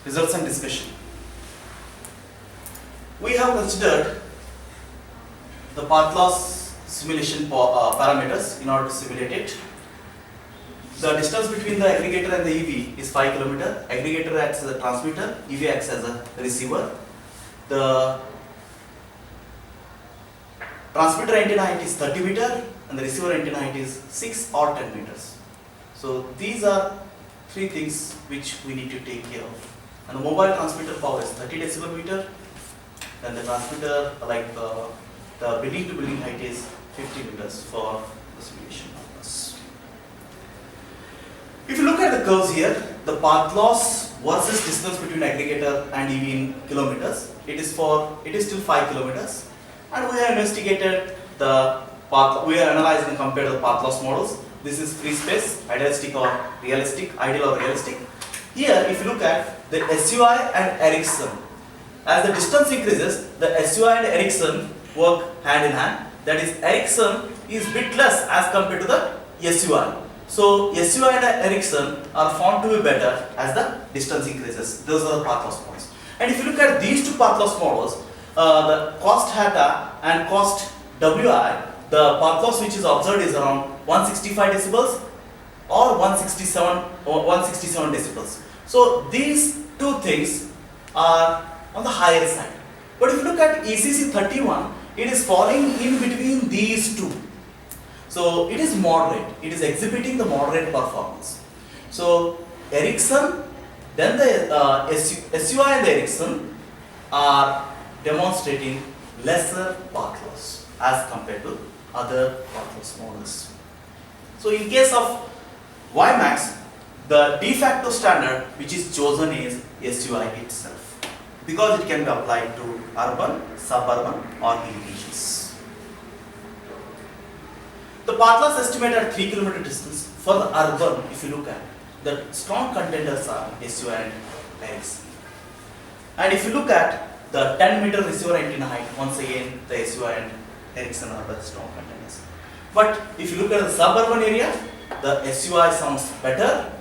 Results and discussion. We have considered the path loss simulation parameters in order to simulate it. The distance between the aggregator and the EV is 5 km. Aggregator acts as a transmitter, EV acts as a receiver. The transmitter antenna height is 30 meter and the receiver antenna height is 6 or 10 meters. So these are three things which we need to take care of. And the mobile transmitter power is 30 decibel meter. Then the transmitter, like the building to building height is 50 meters for the simulation purpose. If you look at the curves here, the path loss versus distance between aggregator and EV in kilometers, it is still 5 kilometers. And we have investigated the path, we are analyzed and compared the path loss models. This is free space, idealistic or realistic, ideal or realistic. Here, if you look at the SUI and Ericsson, as the distance increases, the SUI and Ericsson work hand in hand. That is, Ericsson is bit less as compared to the SUI. So, SUI and Ericsson are found to be better as the distance increases. Those are the path loss models. And if you look at these two path loss models, the cost theta and cost WI, the path loss which is observed is around 165 decibels or 167 decibels. So these two things are on the higher side. But if you look at ECC 31, it is falling in between these two. So it is moderate. It is exhibiting the moderate performance. So Ericsson, then the SUI and the Ericsson are demonstrating lesser path loss as compared to other path loss models. So in case of WiMAX, the de facto standard which is chosen is SUI itself, because it can be applied to urban, suburban or hill regions. The path loss estimate at 3 km distance for the urban, if you look at, the strong contenders are SUI and Ericsson. And if you look at the 10 meter receiver antenna height, once again the SUI and Ericsson are the strong contenders. But if you look at the suburban area, the SUI sounds better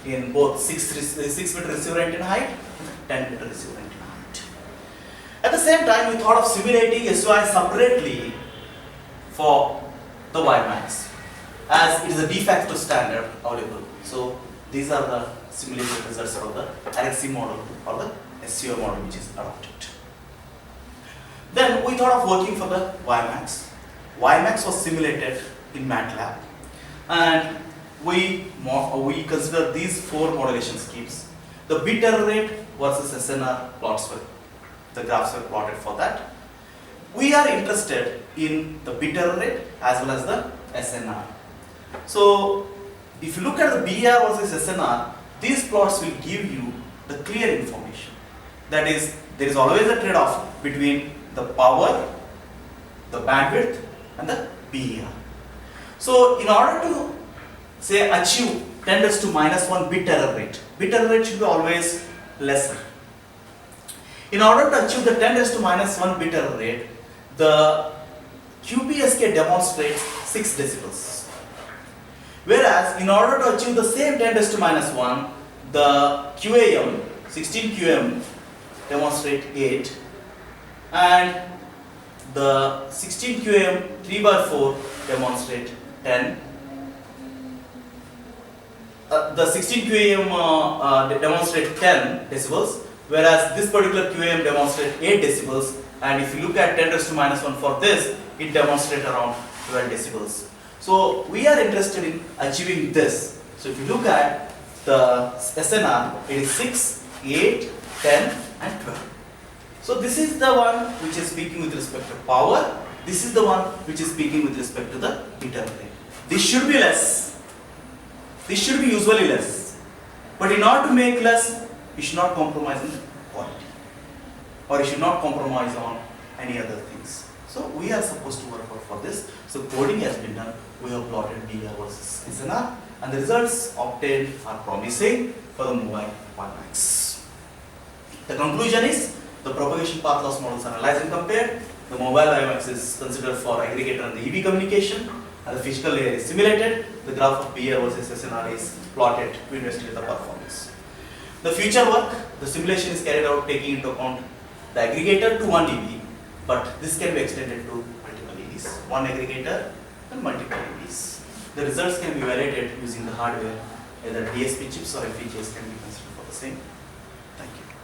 in both 6 meter receiver antenna height and 10 meter receiver antenna height. At the same time, we thought of simulating SUI separately for the WiMAX, as it is a de facto standard available. So these are the simulated results of the RXC model or the SUI model which is adopted. Then we thought of working for the WiMAX. WiMAX was simulated in MATLAB, and we consider these four modulation schemes. The bit error rate versus SNR plots were, the graphs were plotted for that. We are interested in the bit error rate as well as the SNR. So if you look at the BER versus SNR, these plots will give you the clear information. That is, there is always a trade-off between the power, the bandwidth and the BER. So in order to say achieve 10 raised to -1 bit error rate should be always lesser. In order to achieve the 10 raised to -1 bit error rate, the QPSK demonstrates 6 decibels. Whereas in order to achieve the same 10 raised to -1, the QAM, 16 QAM demonstrate 8, and the 16 QAM 3/4 demonstrate 10. The 16 QAM demonstrate 10 decibels, whereas this particular QAM demonstrate 8 decibels, and if you look at 10 raised to -1 for this, it demonstrates around 12 decibels. So we are interested in achieving this. So if you look at the SNR, it is 6, 8, 10 and 12. So this is the one which is speaking with respect to power. This is the one which is speaking with respect to the bit error rate. This should be less. This should be usually less. But in order to make less, you should not compromise on quality, or you should not compromise on any other things. So we are supposed to work out for this. So coding has been done. We have plotted BER versus SNR, and the results obtained are promising for the mobile WiMAX. The conclusion is the propagation path loss models are analyzed and compared. The mobile WiMAX is considered for aggregator and the EV communication, and the physical layer is simulated. The graph of BER versus SNR is plotted to investigate the performance. The future work, the simulation is carried out taking into account the aggregator to 1 EV, but this can be extended to multiple EVs, one aggregator and multiple EVs. The results can be validated using the hardware, either DSP chips or FPGAs can be considered for the same. Thank you.